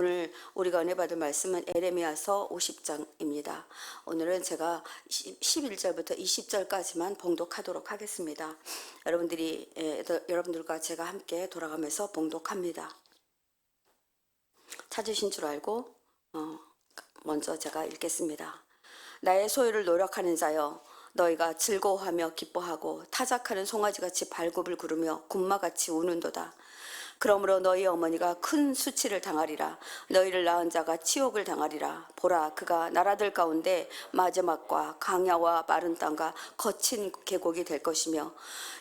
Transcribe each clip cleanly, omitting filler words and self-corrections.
오늘 우리가 은혜 받을 말씀은 에레미야서 50장입니다. 오늘은 제가 11절부터 20절까지만 봉독하도록 하겠습니다. 여러분들과 제가 함께 돌아가면서 봉독합니다. 찾으신 줄 알고 먼저 제가 읽겠습니다. 나의 소유를 노력하는 자여, 너희가 즐거워하며 기뻐하고 타작하는 송아지같이 발굽을 구르며 굶마같이 우는도다. 그러므로 너희 어머니가 큰 수치를 당하리라. 너희를 낳은 자가 치욕을 당하리라. 보라, 그가 나라들 가운데 마지막과 강야와 마른 땅과 거친 계곡이 될 것이며,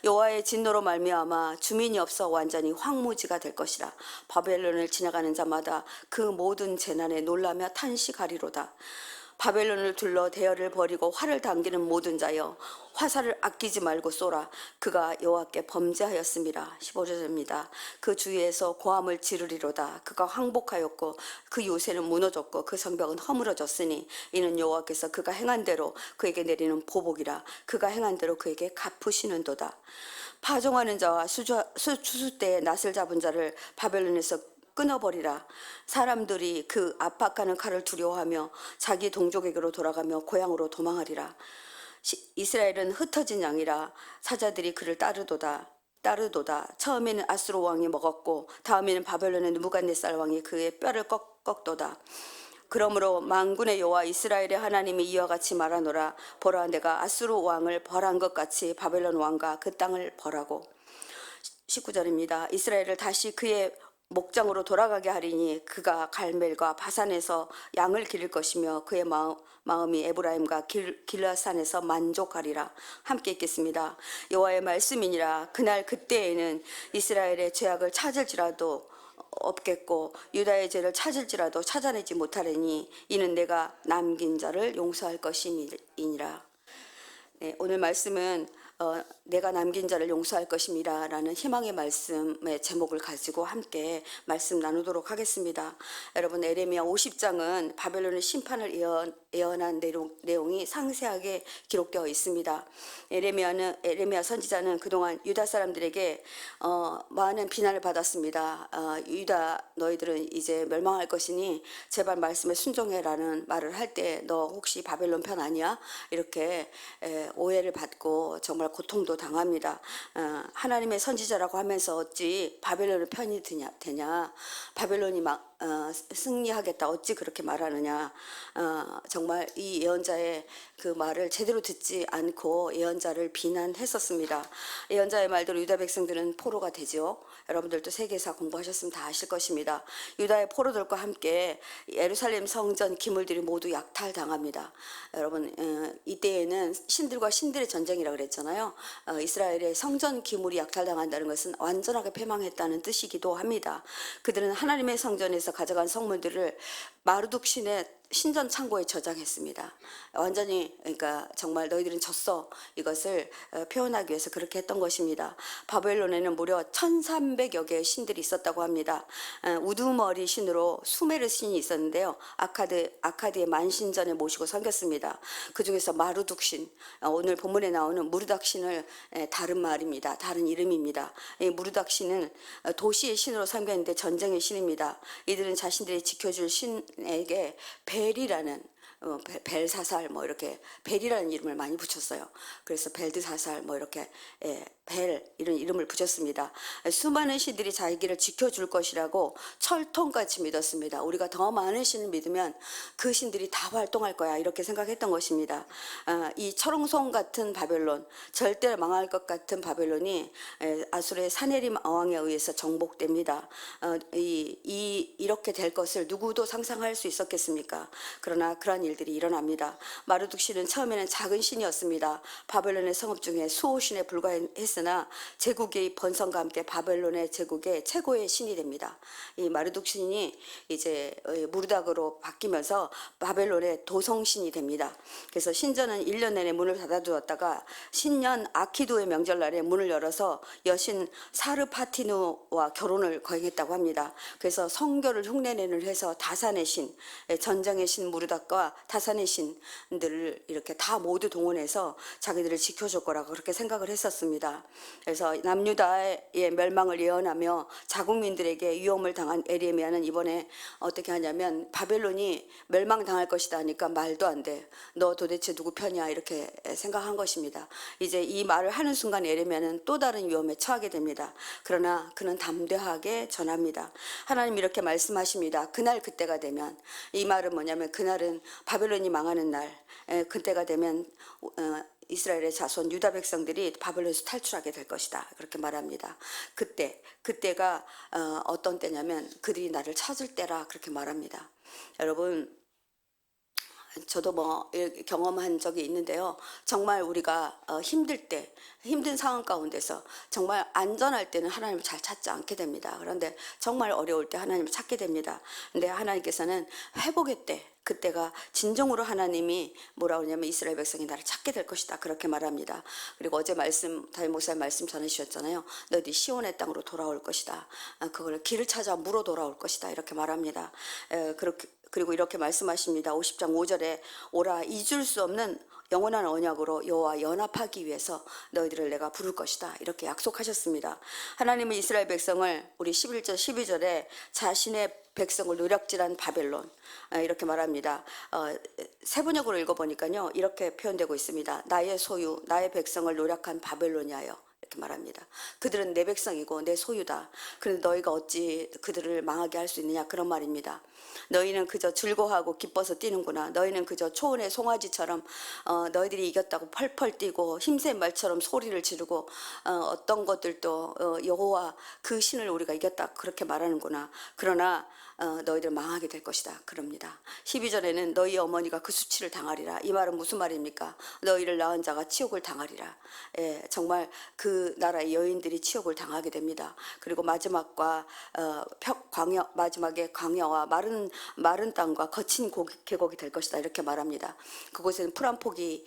여호와의 진노로 말미암아 주민이 없어 완전히 황무지가 될 것이라. 바벨론을 지나가는 자마다 그 모든 재난에 놀라며 탄식하리로다. 바벨론을 둘러 대열을 벌이고 활을 당기는 모든 자여, 화살을 아끼지 말고 쏘라. 그가 여호와께 범죄하였음이라. 15절입니다. 그 주위에서 고함을 지르리로다. 그가 항복하였고 그 요새는 무너졌고 그 성벽은 허물어졌으니 이는 여호와께서 그가 행한 대로 그에게 내리는 보복이라. 그가 행한 대로 그에게 갚으시는도다. 파종하는 자와 추수 때에 낫을 잡은 자를 바벨론에서 끊어버리라. 사람들이 그 압박하는 칼을 두려워하며 자기 동족에게로 돌아가며 고향으로 도망하리라. 이스라엘은 흩어진 양이라. 사자들이 그를 따르도다. 처음에는 아수르 왕이 먹었고 다음에는 바벨론의 느부갓네살 왕이 그의 뼈를 꺾도다. 그러므로 만군의 여호와 이스라엘의 하나님이 이와 같이 말하노라. 보라, 내가 아수르 왕을 벌한 것 같이 바벨론 왕과 그 땅을 벌하고. 19절입니다. 이스라엘을 다시 그의 목장으로 돌아가게 하리니 그가 갈멜과 바산에서 양을 기를 것이며 그의 마음이 에브라임과 길라산에서 만족하리라. 함께 읽겠습니다. 여호와의 말씀이니라. 그날 그때에는 이스라엘의 죄악을 찾을지라도 없겠고 유다의 죄를 찾을지라도 찾아내지 못하리니 이는 내가 남긴 자를 용서할 것임이니라. 네, 오늘 말씀은 내가 남긴 자를 용서할 것임이라 라는 희망의 말씀의 제목을 가지고 함께 말씀 나누도록 하겠습니다. 여러분, 에레미야 50장은 바벨론의 심판을 예언한 내용이 상세하게 기록되어 있습니다. 에레미야 선지자는 그동안 유다 사람들에게 많은 비난을 받았습니다. 유다, 너희들은 이제 멸망할 것이니 제발 말씀에 순종해라는 말을 할 때 너 혹시 바벨론 편 아니야? 이렇게 오해를 받고 정말 고통도 당합니다. 하나님의 선지자라고 하면서 어찌 바벨론의 편이 되냐? 바벨론이 승리하겠다 어찌 그렇게 말하느냐? 정말 이 예언자의 그 말을 제대로 듣지 않고 예언자를 비난했었습니다. 예언자의 말대로 유다 백성들은 포로가 되죠. 여러분들도 세계사 공부하셨으면 다 아실 것입니다. 유다의 포로들과 함께 예루살렘 성전 기물들이 모두 약탈당합니다. 여러분, 이때에는 신들과 신들의 전쟁이라고 그랬잖아요. 이스라엘의 성전 기물이 약탈당한다는 것은 완전하게 패망했다는 뜻이기도 합니다. 그들은 하나님의 성전에서 가져간 성물들을 마르둑 신의 신전 창고에 저장했습니다. 완전히, 그러니까 정말 너희들은 졌어, 이것을 표현하기 위해서 그렇게 했던 것입니다. 바벨론에는 무려 1300여 개의 신들이 있었다고 합니다. 우두머리 신으로 수메르 신이 있었는데요. 아카드의 만신전에 모시고 섬겼습니다. 그 중에서 마르둑 신, 오늘 본문에 나오는 무르닥 신을 다른 말입니다. 다른 이름입니다. 이 무르닥 신은 도시의 신으로 섬겼는데 전쟁의 신입니다. 이들은 자신들이 지켜줄 신에게 벨이라는 벨사살 이렇게 벨이라는 이름을 많이 붙였어요. 그래서 벨드사살 이렇게 벨 이런 이름을 붙였습니다. 수많은 신들이 자기를 지켜줄 것이라고 철통같이 믿었습니다. 우리가 더 많은 신을 믿으면 그 신들이 다 활동할 거야 이렇게 생각했던 것입니다. 이 철옹성 같은 바벨론, 절대 망할 것 같은 바벨론이 아수르의 사네립 왕에 의해서 정복됩니다. 이렇게 될 것을 누구도 상상할 수 있었겠습니까? 그러나 그러한 일들이 일어납니다. 마르둑 신은 처음에는 작은 신이었습니다. 바벨론의 성읍 중에 수호신에 불과했으나 제국의 번성과 함께 바벨론의 제국의 최고의 신이 됩니다. 이 마르둑 신이 이제 무르닥으로 바뀌면서 바벨론의 도성신이 됩니다. 그래서 신전은 1년 내내 문을 닫아두었다가 신년 아키두의 명절날에 문을 열어서 여신 사르파티누와 결혼을 거행했다고 합니다. 그래서 성교를 흉내내는 해서 다산의 신, 전쟁의 신 무르닥과 다산의 신들을 이렇게 다 모두 동원해서 자기들을 지켜줄 거라고 그렇게 생각을 했었습니다. 그래서 남유다의 멸망을 예언하며 자국민들에게 위험을 당한 에레미야는 이번에 어떻게 하냐면 바벨론이 멸망당할 것이다 하니까 말도 안 돼. 너 도대체 누구 편이야? 이렇게 생각한 것입니다. 이제 이 말을 하는 순간 에레미야는 또 다른 위험에 처하게 됩니다. 그러나 그는 담대하게 전합니다. 하나님 이렇게 말씀하십니다. 그날 그때가 되면, 이 말은 뭐냐면 그날은 바벨론이 망하는 날, 그때가 되면 이스라엘의 자손 유다 백성들이 바벨론에서 탈출하게 될 것이다. 그렇게 말합니다. 그때가 어떤 때냐면 그들이 나를 찾을 때라 그렇게 말합니다. 여러분, 저도 뭐 경험한 적이 있는데요. 정말 우리가 힘들 때, 힘든 상황 가운데서 정말 안전할 때는 하나님을 잘 찾지 않게 됩니다. 그런데 정말 어려울 때 하나님을 찾게 됩니다. 근데 하나님께서는 회복의 때, 그때가 진정으로 하나님이 뭐라 그러냐면 이스라엘 백성이 나를 찾게 될 것이다. 그렇게 말합니다. 그리고 어제 다윗 목사님 말씀 전해주셨잖아요. 너희 시온의 땅으로 돌아올 것이다. 그걸 길을 찾아 물어 돌아올 것이다. 이렇게 말합니다. 그리고 이렇게 말씀하십니다. 50장 5절에 오라, 잊을 수 없는 영원한 언약으로 여호와 연합하기 위해서 너희들을 내가 부를 것이다. 이렇게 약속하셨습니다. 하나님은 이스라엘 백성을 우리 11절 12절에 자신의 백성을 노략질한 바벨론, 이렇게 말합니다. 세번역으로 읽어보니까요 이렇게 표현되고 있습니다. 나의 소유, 나의 백성을 노략한 바벨론이하여, 이렇게 말합니다. 그들은 내 백성이고 내 소유다. 그런데 너희가 어찌 그들을 망하게 할 수 있느냐, 그런 말입니다. 너희는 그저 즐거워하고 기뻐서 뛰는구나. 너희는 그저 초원의 송아지처럼 너희들이 이겼다고 펄펄 뛰고 힘센 말처럼 소리를 지르고 어떤 것들도 여호와 그 신을 우리가 이겼다 그렇게 말하는구나. 그러나 너희들 망하게 될 것이다. 그럽니다. 12절에는 너희 어머니가 그 수치를 당하리라. 이 말은 무슨 말입니까? 너희를 낳은 자가 치욕을 당하리라. 정말 그 나라의 여인들이 치욕을 당하게 됩니다. 그리고 마지막에 광야와 마른 땅과 거친 계곡이 될 것이다. 이렇게 말합니다. 그곳에는 풀 한 폭이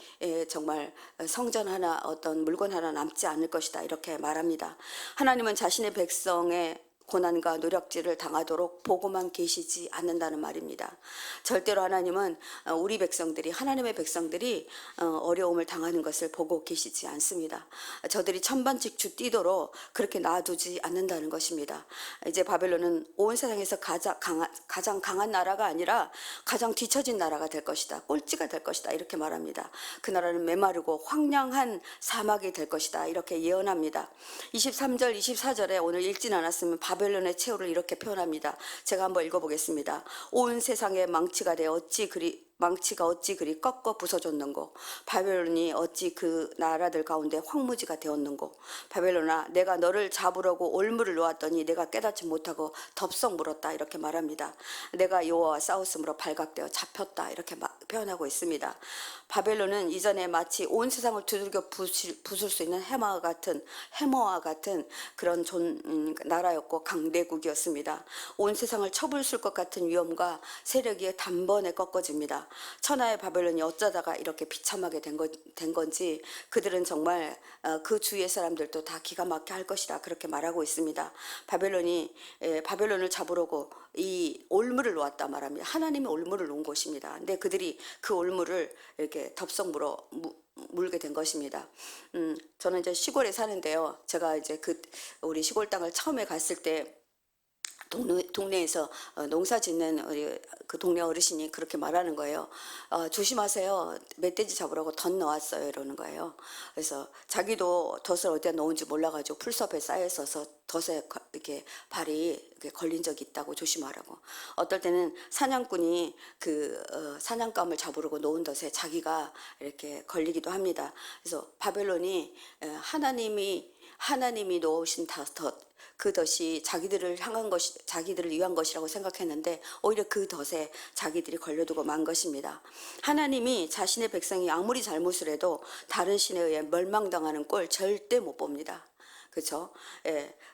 정말 성전 하나, 어떤 물건 하나 남지 않을 것이다. 이렇게 말합니다. 하나님은 자신의 백성의 고난과 노략질을 당하도록 보고만 계시지 않는다는 말입니다. 절대로 하나님은 우리 백성들이, 하나님의 백성들이 어려움을 당하는 것을 보고 계시지 않습니다. 저들이 천반직주 뛰도록 그렇게 놔두지 않는다는 것입니다. 이제 바벨론은 온 세상에서 가장 강한 나라가 아니라 가장 뒤처진 나라가 될 것이다. 꼴찌가 될 것이다. 이렇게 말합니다. 그 나라는 메마르고 황량한 사막이 될 것이다. 이렇게 예언합니다. 23절 24절에 오늘 읽진 않았으면 바벨론의 최후를 이렇게 표현합니다. 제가 한번 읽어보겠습니다. 온 세상에 망치가 어찌 그리 꺾어 부서졌는고, 바벨론이 어찌 그 나라들 가운데 황무지가 되었는고, 바벨론아 내가 너를 잡으려고 올무를 놓았더니 내가 깨닫지 못하고 덥석 물었다. 이렇게 말합니다. 내가 여호와와 싸웠으므로 발각되어 잡혔다. 이렇게 표현하고 있습니다. 바벨론은 이전에 마치 온 세상을 두들겨 부술 수 있는 해머와 같은 그런 나라였고 강대국이었습니다. 온 세상을 쳐부술 것 같은 위험과 세력이 단번에 꺾어집니다. 천하의 바벨론이 어쩌다가 이렇게 비참하게 된 건지 그들은 정말 그 주위의 사람들도 다 기가 막히게 할 것이다. 그렇게 말하고 있습니다. 바벨론을 잡으려고 이 올무를 놓았다 말합니다. 하나님이 올무를 놓은 곳입니다. 근데 그들이 그 올무를 이렇게 덥석 물게 된 것입니다. 저는 이제 시골에 사는데요. 제가 이제 우리 시골 땅을 처음에 갔을 때 동네에서 농사 짓는 우리 그 동네 어르신이 그렇게 말하는 거예요. 조심하세요. 멧돼지 잡으라고 덫 넣었어요. 이러는 거예요. 그래서 자기도 덫을 어디다 넣은지 몰라가지고 풀섭에 쌓여 있어서 덫에 이렇게 발이 이렇게 걸린 적이 있다고, 조심하라고. 어떨 때는 사냥꾼이 사냥감을 잡으려고 놓은 덫에 자기가 이렇게 걸리기도 합니다. 그래서 바벨론이 하나님이 놓으신 그 덫이 자기들을 위한 것이라고 생각했는데 오히려 그 덫에 자기들이 걸려두고 만 것입니다. 하나님이 자신의 백성이 아무리 잘못을 해도 다른 신에 의해 멸망당하는 꼴 절대 못 봅니다. 그렇죠?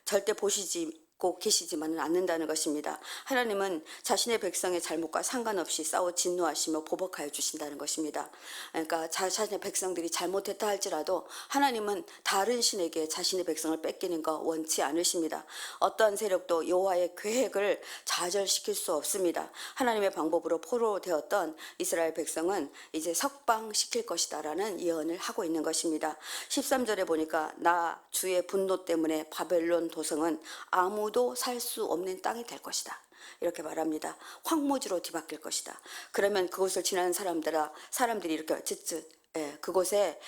절대 보시지 계시지만은 않는다는 것입니다. 하나님은 자신의 백성의 잘못과 상관없이 싸워 진노하시며 보복하여 주신다는 것입니다. 그러니까 자신의 백성들이 잘못했다 할지라도 하나님은 다른 신에게 자신의 백성을 뺏기는 거 원치 않으십니다. 어떠한 세력도 여호와의 계획을 좌절시킬 수 없습니다. 하나님의 방법으로 포로되었던 이스라엘 백성은 이제 석방시킬 것이다라는 예언을 하고 있는 것입니다. 13절에 보니까 나 주의 분노 때문에 바벨론 도성은 아무도 살 수 없는 땅이 될 것이다. 이렇게 말합니다. 황무지로 뒤바뀔 것이다. 그러면 그곳을 지나는 사람들이 이렇게 그곳에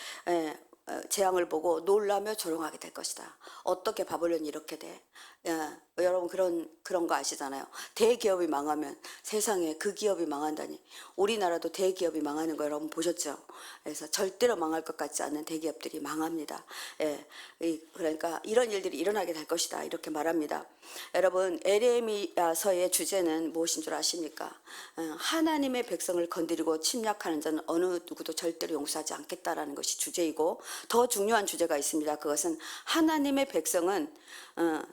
재앙을 보고 놀라며 조롱하게 될 것이다. 어떻게 바벨론이 이렇게 돼? 여러분 그런 거 아시잖아요. 대기업이 망하면 세상에 그 기업이 망한다니. 우리나라도 대기업이 망하는 거 여러분 보셨죠? 그래서 절대로 망할 것 같지 않는 대기업들이 망합니다. 그러니까 이런 일들이 일어나게 될 것이다. 이렇게 말합니다. 여러분 에레미야서의 주제는 무엇인 줄 아십니까? 하나님의 백성을 건드리고 침략하는 자는 어느 누구도 절대로 용서하지 않겠다라는 것이 주제이고, 더 중요한 주제가 있습니다. 그것은 하나님의 백성은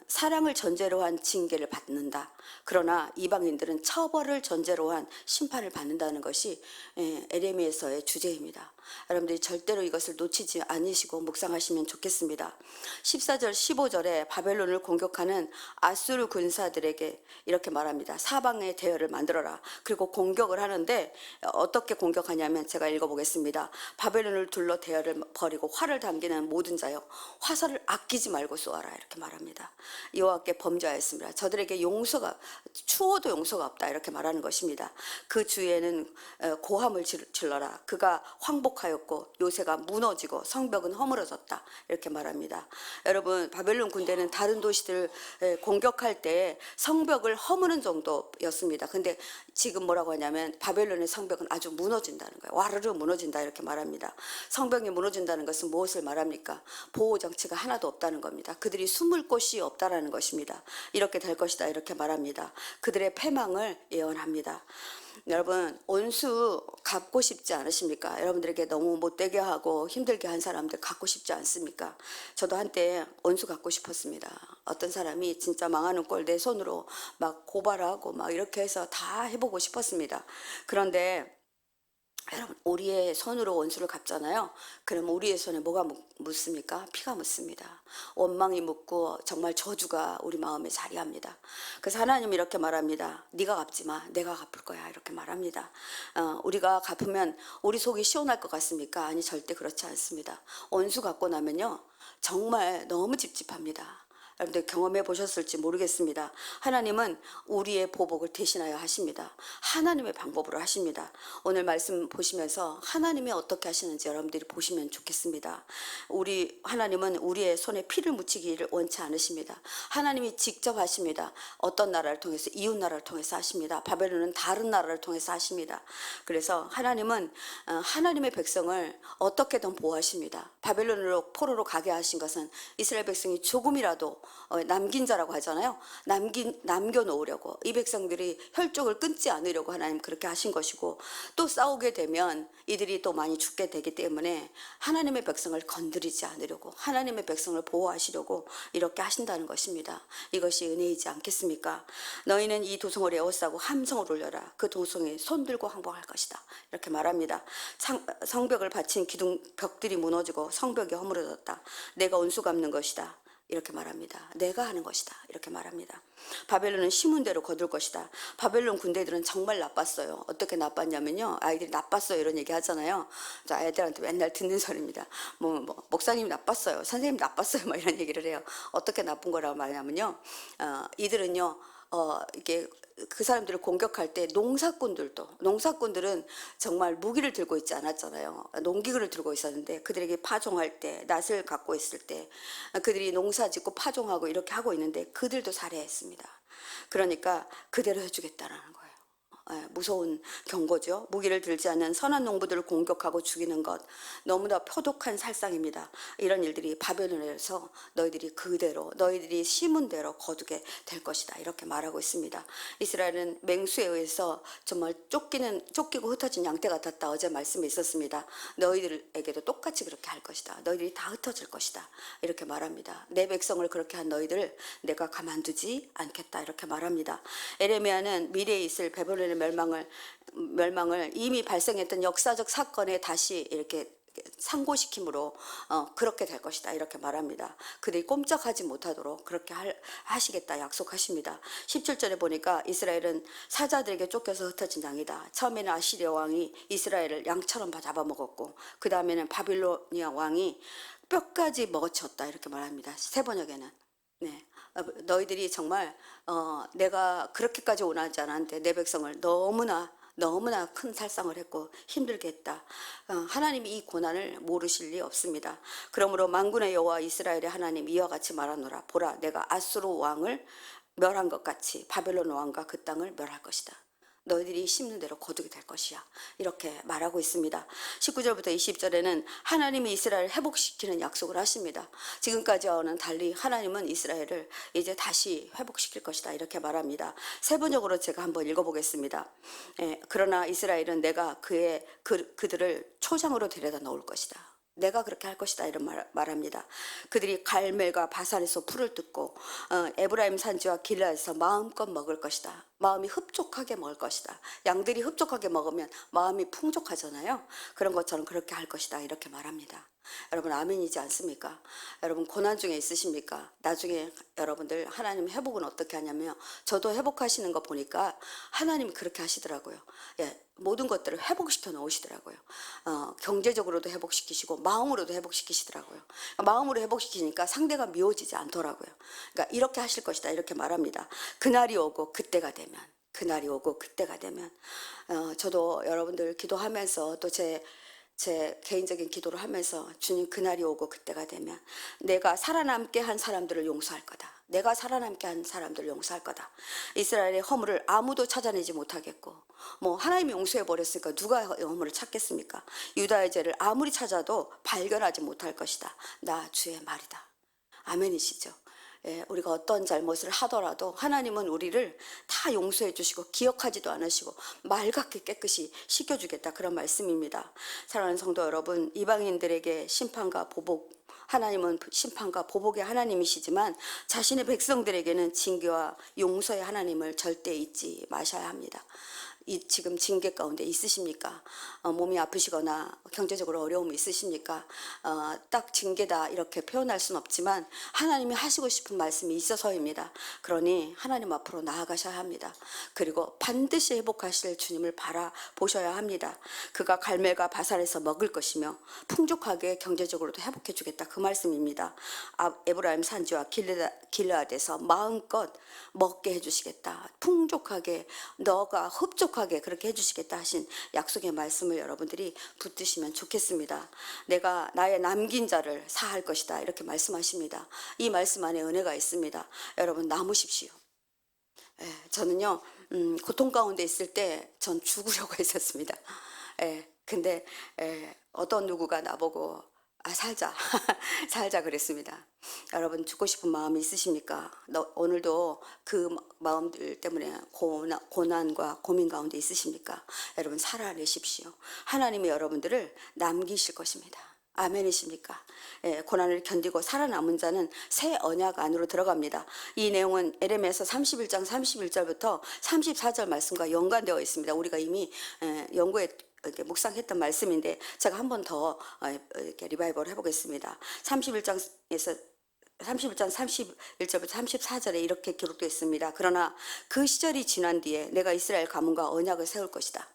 사랑을 전제로 한 징계를 받는다. 그러나 이방인들은 처벌을 전제로 한 심판을 받는다는 것이 에레미야서의 주제입니다. 여러분들이 절대로 이것을 놓치지 않으시고 묵상하시면 좋겠습니다. 14절 15절에 바벨론을 공격하는 아수르 군사들에게 이렇게 말합니다. 사방에 대열을 만들어라. 그리고 공격을 하는데 어떻게 공격하냐면 제가 읽어보겠습니다. 바벨론을 둘러 대열을 벌이고 활을 당기는 모든 자여 화살을 아끼지 말고 쏘아라. 이렇게 말합니다. 여호와께 범죄하였습니다. 저들에게 추워도 용서가 없다. 이렇게 말하는 것입니다. 그 주에는 고함을 질러라. 그가 황복하였고 요새가 무너지고 성벽은 허물어졌다. 이렇게 말합니다. 여러분 바벨론 군대는 다른 도시들 공격할 때 성벽을 허무는 정도였습니다. 근데 지금 뭐라고 하냐면 바벨론의 성벽은 아주 무너진다는 거예요. 와르르 무너진다 이렇게 말합니다. 성벽이 무너진다는 것은 무엇을 말합니까? 보호 장치가 하나도 없다는 겁니다. 그들이 숨을 곳이 없다라는 것입니다. 이렇게 될 것이다 이렇게 말합니다. 그들의 패망을 예언합니다. 여러분 온수 갚고 싶지 않으십니까? 여러분들에게 너무 못되게 하고 힘들게 한 사람들 갚고 싶지 않습니까? 저도 한때 온수 갚고 싶었습니다. 어떤 사람이 진짜 망하는 꼴 내 손으로 막 고발하고 막 이렇게 해서 다 해보고 싶었습니다. 그런데 여러분 우리의 손으로 원수를 갚잖아요. 그럼 우리의 손에 뭐가 묻습니까? 피가 묻습니다. 원망이 묻고 정말 저주가 우리 마음에 자리합니다. 그래서 하나님이 이렇게 말합니다. 네가 갚지 마. 내가 갚을 거야. 이렇게 말합니다. 우리가 갚으면 우리 속이 시원할 것 같습니까? 아니 절대 그렇지 않습니다. 원수 갚고 나면요 정말 너무 찝찝합니다. 여러분들 경험해 보셨을지 모르겠습니다. 하나님은 우리의 보복을 대신하여 하십니다. 하나님의 방법으로 하십니다. 오늘 말씀 보시면서 하나님이 어떻게 하시는지 여러분들이 보시면 좋겠습니다. 하나님은 우리의 손에 피를 묻히기를 원치 않으십니다. 하나님이 직접 하십니다. 어떤 나라를 통해서? 이웃 나라를 통해서 하십니다. 바벨론은 다른 나라를 통해서 하십니다. 그래서 하나님은 하나님의 백성을 어떻게든 보호하십니다. 바벨론으로 포로로 가게 하신 것은 이스라엘 백성이 조금이라도 남긴 자라고 하잖아요. 남겨놓으려고, 이 백성들이 혈족을 끊지 않으려고 하나님 그렇게 하신 것이고, 또 싸우게 되면 이들이 또 많이 죽게 되기 때문에 하나님의 백성을 건드리지 않으려고, 하나님의 백성을 보호하시려고 이렇게 하신다는 것입니다. 이것이 은혜이지 않겠습니까? 너희는 이 도성을 에워싸고 함성을 울려라. 그 도성에 손들고 항복할 것이다. 이렇게 말합니다. 성벽을 받친 기둥 벽들이 무너지고 성벽이 허물어졌다. 내가 온수 갚는 것이다. 이렇게 말합니다. 내가 하는 것이다. 이렇게 말합니다. 바벨론은 심은 대로 거둘 것이다. 바벨론 군대들은 정말 나빴어요. 어떻게 나빴냐면요. 아이들이 나빴어요. 이런 얘기 하잖아요. 아이들한테 맨날 듣는 소리입니다. 목사님이 나빴어요. 선생님이 나빴어요. 막 이런 얘기를 해요. 어떻게 나쁜 거라고 말하냐면요. 이들은요. 이게 그 사람들을 공격할 때 농사꾼들은 정말 무기를 들고 있지 않았잖아요. 농기구를 들고 있었는데 그들에게 파종할 때, 낫을 갖고 있을 때 그들이 농사 짓고 파종하고 이렇게 하고 있는데 그들도 살해했습니다. 그러니까 그대로 해주겠다라는 거예요. 무서운 경고죠. 무기를 들지 않는 선한 농부들을 공격하고 죽이는 것, 너무나 표독한 살상입니다. 이런 일들이 바벨론에서 너희들이 그대로 너희들이 심은 대로 거두게 될 것이다, 이렇게 말하고 있습니다. 이스라엘은 맹수에 의해서 정말 쫓기고 흩어진 양떼 같았다. 어제 말씀에 있었습니다. 너희들에게도 똑같이 그렇게 할 것이다. 너희들이 다 흩어질 것이다, 이렇게 말합니다. 내 백성을 그렇게 한 너희들을 내가 가만두지 않겠다, 이렇게 말합니다. 에레미야는 미래에 있을 바벨론의 멸망을 이미 발생했던 역사적 사건에 다시 이렇게 상고시킴으로 그렇게 될 것이다, 이렇게 말합니다. 그들이 꼼짝하지 못하도록 그렇게 하시겠다 약속하십니다. 17절에 보니까 이스라엘은 사자들에게 쫓겨서 흩어진 양이다. 처음에는 아시리아 왕이 이스라엘을 양처럼 잡아먹었고, 그 다음에는 바빌로니아 왕이 뼈까지 먹어치웠다, 이렇게 말합니다. 세 번역에는. 네. 너희들이 정말 내가 그렇게까지 원하지 않았는데 내 백성을 너무나 큰 살상을 했고 힘들게 했다. 하나님이 이 고난을 모르실 리 없습니다. 그러므로 만군의 여호와 이스라엘의 하나님 이와 같이 말하노라. 보라, 내가 아수르 왕을 멸한 것 같이 바벨론 왕과 그 땅을 멸할 것이다. 너희들이 심는 대로 거두게 될 것이야, 이렇게 말하고 있습니다. 19절부터 20절에는 하나님이 이스라엘을 회복시키는 약속을 하십니다. 지금까지와는 달리 하나님은 이스라엘을 이제 다시 회복시킬 것이다, 이렇게 말합니다. 세 번역으로 제가 한번 읽어보겠습니다. 그러나 이스라엘은 내가 그들을 초장으로 데려다 놓을 것이다. 내가 그렇게 할 것이다, 이런 말합니다. 그들이 갈멜과 바산에서 풀을 뜯고 에브라임 산지와 길라에서 마음껏 먹을 것이다. 마음이 흡족하게 먹을 것이다. 양들이 흡족하게 먹으면 마음이 풍족하잖아요. 그런 것처럼 그렇게 할 것이다, 이렇게 말합니다. 여러분, 아멘이지 않습니까? 여러분, 고난 중에 있으십니까? 나중에 여러분들 하나님 회복은 어떻게 하냐면, 저도 회복하시는 거 보니까 하나님이 그렇게 하시더라고요. 모든 것들을 회복시켜 놓으시더라고요. 경제적으로도 회복시키시고 마음으로도 회복시키시더라고요. 마음으로 회복시키니까 상대가 미워지지 않더라고요. 그러니까 이렇게 하실 것이다, 이렇게 말합니다. 그날이 오고 그때가 되면, 저도 여러분들 기도하면서 또 제 개인적인 기도를 하면서, 주님, 그날이 오고 그때가 되면 내가 살아남게 한 사람들을 용서할 거다. 내가 살아남게 한 사람들을 용서할 거다. 이스라엘의 허물을 아무도 찾아내지 못하겠고, 하나님이 용서해 버렸으니까 누가 허물을 찾겠습니까? 유다의 죄를 아무리 찾아도 발견하지 못할 것이다. 나 주의 말이다. 아멘이시죠? 우리가 어떤 잘못을 하더라도 하나님은 우리를 다 용서해 주시고 기억하지도 않으시고 맑게 깨끗이 씻겨주겠다, 그런 말씀입니다. 사랑하는 성도 여러분, 이방인들에게 심판과 보복, 하나님은 심판과 보복의 하나님이시지만 자신의 백성들에게는 징계와 용서의 하나님을 절대 잊지 마셔야 합니다. 지금 징계 가운데 있으십니까? 몸이 아프시거나 경제적으로 어려움이 있으십니까? 딱 징계다 이렇게 표현할 수는 없지만 하나님이 하시고 싶은 말씀이 있어서입니다. 그러니 하나님 앞으로 나아가셔야 합니다. 그리고 반드시 회복하실 주님을 바라보셔야 합니다. 그가 갈멜과 바산에서 먹을 것이며 풍족하게 경제적으로도 회복해 주겠다, 그 말씀입니다. 에브라임 산지와 길르앗에서 마음껏 먹게 해주시겠다. 풍족하게, 너가 흡족하게 그렇게 해주시겠다 하신 약속의 말씀을 여러분들이 붙드시면 좋겠습니다. 내가 나의 남긴 자를 사할 것이다, 이렇게 말씀하십니다. 이 말씀 안에 은혜가 있습니다. 여러분, 남으십시오. 저는요, 고통 가운데 있을 때 전 죽으려고 했었습니다. 근데 어떤 누구가 나보고 살자 살자 그랬습니다. 여러분, 죽고 싶은 마음이 있으십니까? 오늘도 그 마음들 때문에 고난과 고민 가운데 있으십니까? 여러분, 살아내십시오. 하나님이 여러분들을 남기실 것입니다. 아멘이십니까? 고난을 견디고 살아남은 자는 새 언약 안으로 들어갑니다. 이 내용은 에레미야서 31장 31절부터 34절 말씀과 연관되어 있습니다. 우리가 이미 연구에 이렇게 묵상했던 말씀인데 제가 한 번 더 이렇게 리바이벌 해보겠습니다. 31장 31절부터 34절에 이렇게 기록되어 있습니다. 그러나 그 시절이 지난 뒤에 내가 이스라엘 가문과 언약을 세울 것이다.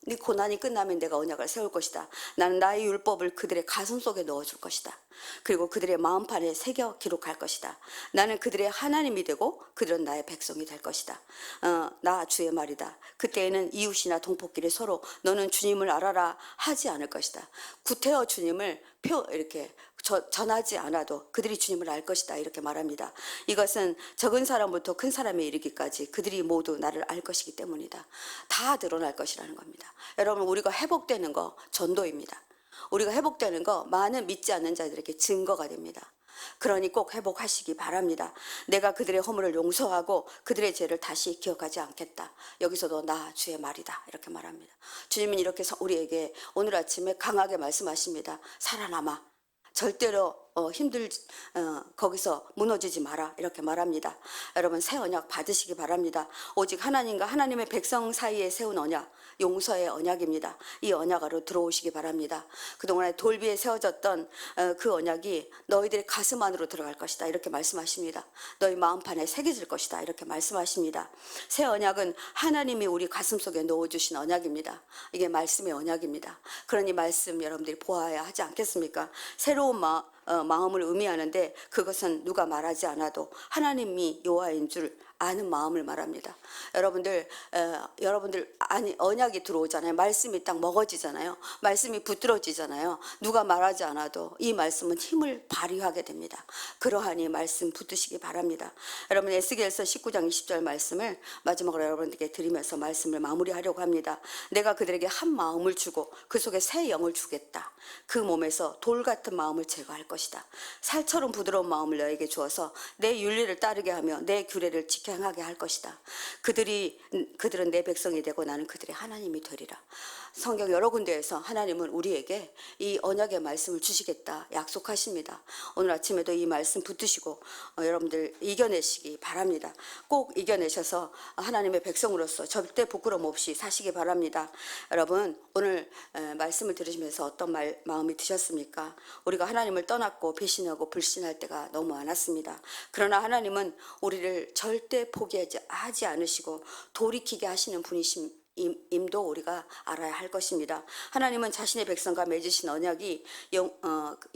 네 고난이 끝나면 내가 언약을 세울 것이다. 나는 나의 율법을 그들의 가슴 속에 넣어줄 것이다. 그리고 그들의 마음판에 새겨 기록할 것이다. 나는 그들의 하나님이 되고 그들은 나의 백성이 될 것이다. 나 주의 말이다. 그때에는 이웃이나 동포끼리 서로 너는 주님을 알아라 하지 않을 것이다. 구태여 주님을 이렇게 전하지 않아도 그들이 주님을 알 것이다 이렇게 말합니다. 이것은 적은 사람부터 큰 사람에 이르기까지 그들이 모두 나를 알 것이기 때문이다. 다 드러날 것이라는 겁니다. 여러분, 우리가 회복되는 거 전도입니다. 우리가 회복되는 거 많은 믿지 않는 자들에게 증거가 됩니다. 그러니 꼭 회복하시기 바랍니다. 내가 그들의 허물을 용서하고 그들의 죄를 다시 기억하지 않겠다. 여기서도 나 주의 말이다 이렇게 말합니다. 주님은 이렇게 우리에게 오늘 아침에 강하게 말씀하십니다. 살아남아. 절대로 거기서 무너지지 마라 이렇게 말합니다. 여러분, 새 언약 받으시기 바랍니다. 오직 하나님과 하나님의 백성 사이에 세운 언약, 용서의 언약입니다. 이 언약으로 들어오시기 바랍니다. 그동안에 돌비에 세워졌던 그 언약이 너희들의 가슴 안으로 들어갈 것이다 이렇게 말씀하십니다. 너희 마음판에 새겨질 것이다 이렇게 말씀하십니다. 새 언약은 하나님이 우리 가슴 속에 넣어주신 언약입니다. 이게 말씀의 언약입니다. 그러니 말씀 여러분들이 보아야 하지 않겠습니까? 새로운 마음을 의미하는데 그것은 누가 말하지 않아도 하나님이 여호와인 줄 아는 마음을 말합니다. 여러분들 언약이 들어오잖아요. 말씀이 딱 먹어지잖아요. 말씀이 붙들어지잖아요. 누가 말하지 않아도 이 말씀은 힘을 발휘하게 됩니다. 그러하니 말씀 붙드시기 바랍니다. 여러분, 에스겔서 19장 20절 말씀을 마지막으로 여러분들께 드리면서 말씀을 마무리하려고 합니다. 내가 그들에게 한 마음을 주고 그 속에 새 영을 주겠다. 그 몸에서 돌 같은 마음을 제거할 것이다. 살처럼 부드러운 마음을 너에게 주어서 내 윤리를 따르게 하며 내 규례를 지켜 행하게 할 것이다. 그들은 내 백성이 되고 나는 그들의 하나님이 되리라. 성경 여러 군데에서 하나님은 우리에게 이 언약의 말씀을 주시겠다 약속하십니다. 오늘 아침에도 이 말씀 붙드시고 여러분들 이겨내시기 바랍니다. 꼭 이겨내셔서 하나님의 백성으로서 절대 부끄러움 없이 사시기 바랍니다. 여러분, 오늘 말씀을 들으시면서 어떤 마음이 드셨습니까? 우리가 하나님을 떠났고 배신하고 불신할 때가 너무 많았습니다. 그러나 하나님은 우리를 절대 포기하지 않으시고 돌이키게 하시는 분이심도 우리가 알아야 할 것입니다. 하나님은 자신의 백성과 맺으신 언약이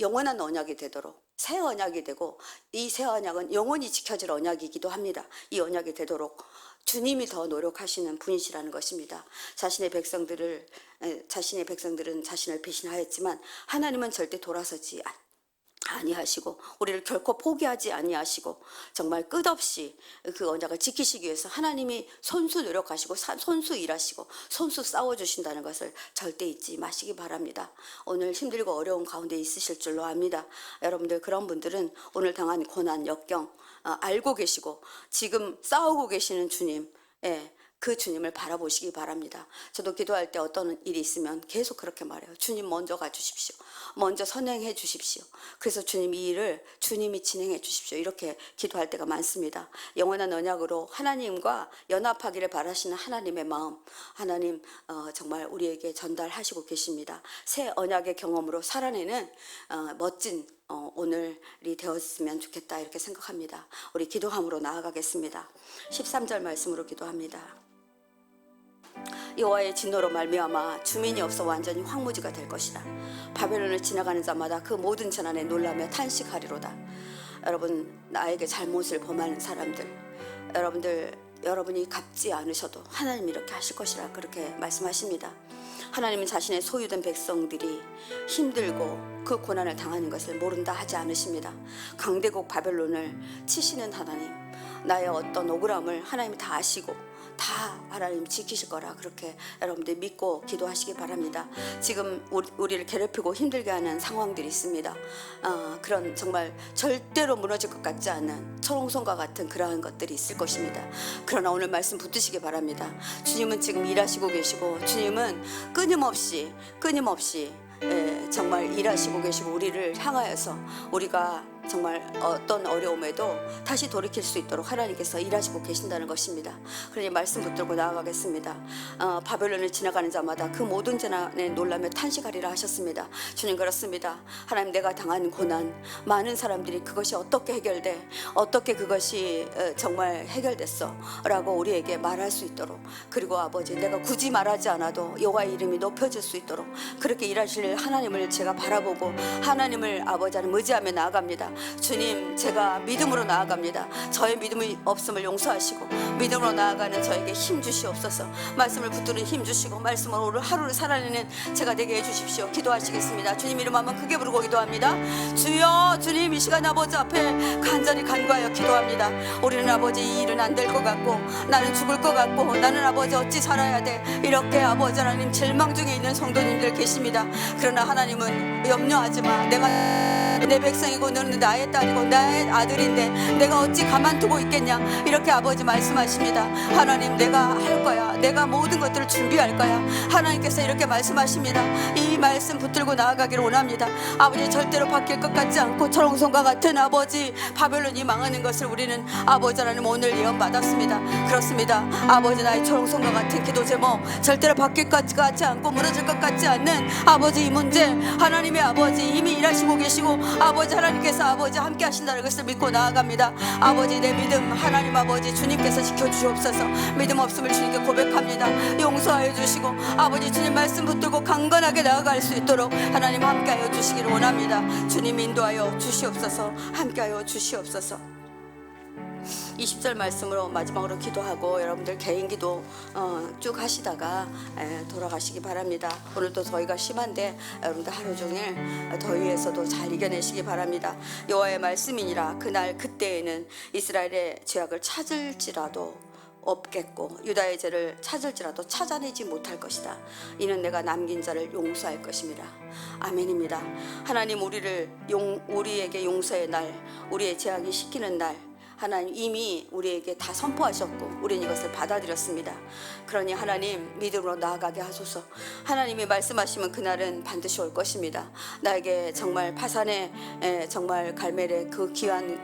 영원한 언약이 되도록, 새 언약이 되고, 이 새 언약은 영원히 지켜질 언약이기도 합니다. 이 언약이 되도록 주님이 더 노력하시는 분이시라는 것입니다. 자신의 백성들은 자신을 배신하였지만 하나님은 절대 돌아서지 아니하시고 우리를 결코 포기하지 아니하시고 정말 끝없이 그 언약을 지키시기 위해서 하나님이 손수 노력하시고 손수 일하시고 손수 싸워주신다는 것을 절대 잊지 마시기 바랍니다. 오늘 힘들고 어려운 가운데 있으실 줄로 압니다. 여러분들, 그런 분들은 오늘 당한 고난, 역경 알고 계시고 지금 싸우고 계시는 주님, 그 주님을 바라보시기 바랍니다. 저도 기도할 때 어떤 일이 있으면 계속 그렇게 말해요. 주님 먼저 가주십시오. 먼저 선행해 주십시오. 그래서 주님 이 일을 주님이 진행해 주십시오. 이렇게 기도할 때가 많습니다. 영원한 언약으로 하나님과 연합하기를 바라시는 하나님의 마음, 하나님 정말 우리에게 전달하시고 계십니다. 새 언약의 경험으로 살아내는 멋진 오늘이 되었으면 좋겠다 이렇게 생각합니다. 우리 기도함으로 나아가겠습니다. 13절 말씀으로 기도합니다. 여호와의 진노로 말미암아 주민이 없어 완전히 황무지가 될 것이다. 바벨론을 지나가는 자마다 그 모든 재난에 놀라며 탄식하리로다. 여러분, 나에게 잘못을 범하는 사람들, 여러분이 갚지 않으셔도 하나님이 이렇게 하실 것이라 그렇게 말씀하십니다. 하나님은 자신의 소유된 백성들이 힘들고 그 고난을 당하는 것을 모른다 하지 않으십니다. 강대국 바벨론을 치시는 하나님, 나의 어떤 억울함을 하나님이 다 아시고 다 하나님 지키실 거라 그렇게 여러분들 믿고 기도하시기 바랍니다. 지금 우리를 괴롭히고 힘들게 하는 상황들이 있습니다. 그런 정말 절대로 무너질 것 같지 않은 초롱성과 같은 그러한 것들이 있을 것입니다. 그러나 오늘 말씀 붙드시기 바랍니다. 주님은 지금 일하시고 계시고 주님은 끊임없이 정말 일하시고 계시고 우리를 향하여서 우리가 정말 어떤 어려움에도 다시 돌이킬 수 있도록 하나님께서 일하시고 계신다는 것입니다. 그러니 말씀 붙들고 나아가겠습니다. 바벨론을 지나가는 자마다 그 모든 재난에 놀라며 탄식하리라 하셨습니다. 주님, 그렇습니다. 하나님, 내가 당하는 고난, 많은 사람들이 그것이 어떻게 해결돼, 어떻게 그것이 정말 해결됐어 라고 우리에게 말할 수 있도록, 그리고 아버지, 내가 굳이 말하지 않아도 여호와의 이름이 높여질 수 있도록 그렇게 일하실 하나님을 제가 바라보고 하나님을 아버지 하나님 의지하며 나아갑니다. 주님, 제가 믿음으로 나아갑니다. 저의 믿음이 없음을 용서하시고 믿음으로 나아가는 저에게 힘 주시옵소서. 말씀을 붙드는 힘 주시고 말씀으로 오늘 하루를 살아내는 제가 되게 해주십시오. 기도하시겠습니다. 주님 이름 한번 크게 부르고 기도합니다. 주여, 주님, 이 시간 아버지 앞에 간절히 간구하여 기도합니다. 우리는 아버지 이 일은 안 될 것 같고 나는 죽을 것 같고 나는 아버지 어찌 살아야 돼, 이렇게 아버지 하나님 절망 중에 있는 성도님들 계십니다. 그러나 하나님은 염려하지 마. 내가 내 백성이고 너는 나의 딸이고 나의 아들인데 내가 어찌 가만두고 있겠냐, 이렇게 아버지 말씀하십니다. 하나님, 내가 할 거야. 내가 모든 것들을 준비할 거야. 하나님께서 이렇게 말씀하십니다. 이 말씀 붙들고 나아가기를 원합니다. 아버지, 절대로 바뀔 것 같지 않고 초롱성과 같은 아버지 바벨론이 망하는 것을 우리는 아버지 하나님 오늘 예언받았습니다. 그렇습니다. 아버지, 나의 초롱성과 같은 기도 제목, 절대로 바뀔 것 같지 않고 무너질 것 같지 않는 아버지 이 문제, 하나님의 아버지 이미 일하시고 계시고 아버지 하나님께서 아버지 함께 하신다는 것을 믿고 나아갑니다. 아버지, 내 믿음 하나님 아버지 주님께서 지켜주시옵소서. 믿음 없음을 주님께 고백합니다. 용서하여 주시고 아버지 주님 말씀 붙들고 강건하게 나아갈 수 있도록 하나님 함께하여 주시기를 원합니다. 주님 인도하여 주시옵소서. 함께하여 주시옵소서. 20절 말씀으로 마지막으로 기도하고 여러분들 개인 기도 쭉 하시다가 돌아가시기 바랍니다. 오늘도 더위가 심한데 여러분들 하루 종일 더위에서도 잘 이겨내시기 바랍니다. 여호와의 말씀이니라. 그날 그때에는 이스라엘의 죄악을 찾을지라도 없겠고 유다의 죄를 찾을지라도 찾아내지 못할 것이다. 이는 내가 남긴 자를 용서할 것입니다. 아멘입니다. 하나님, 우리에게 용서의 날, 우리의 죄악이 씻기는 날 하나님 이미 우리에게 다 선포하셨고 우리는 이것을 받아들였습니다. 그러니 하나님, 믿음으로 나아가게 하소서. 하나님이 말씀하시면 그날은 반드시 올 것입니다. 나에게 정말 파산의 정말 갈멜의 그 귀한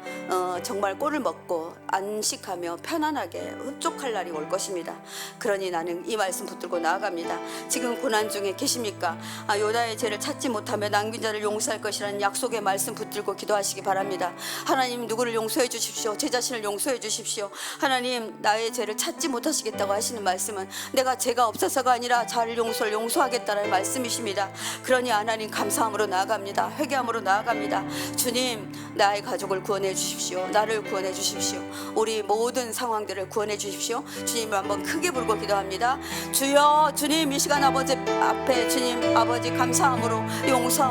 정말 꼴을 먹고 안식하며 편안하게 흡족할 날이 올 것입니다. 그러니 나는 이 말씀 붙들고 나아갑니다. 지금 고난 중에 계십니까? 요다의 죄를 찾지 못하며 남긴 자를 용서할 것이라는 약속의 말씀 붙들고 기도하시기 바랍니다. 하나님, 누구를 용서해 주십시오. 제 자신을 용서해 주십시오. 하나님, 나의 죄를 찾지 못하시겠다고 하시는 말씀은 내가 죄가 없어서가 아니라 자를 용서하겠다는 말씀이십니다. 그러니 하나님, 감사함으로 나아갑니다. 회개함으로 나아갑니다. 주님, 나의 가족을 구원해 주십시오. 나를 구원해 주십시오. 우리 모든 상황들을 구원해 주십시오. 주님을 한번 크게 부르고 기도합니다. 주여, 주님, 이 시간 아버지 앞에 주님 아버지 감사함으로 용서함으로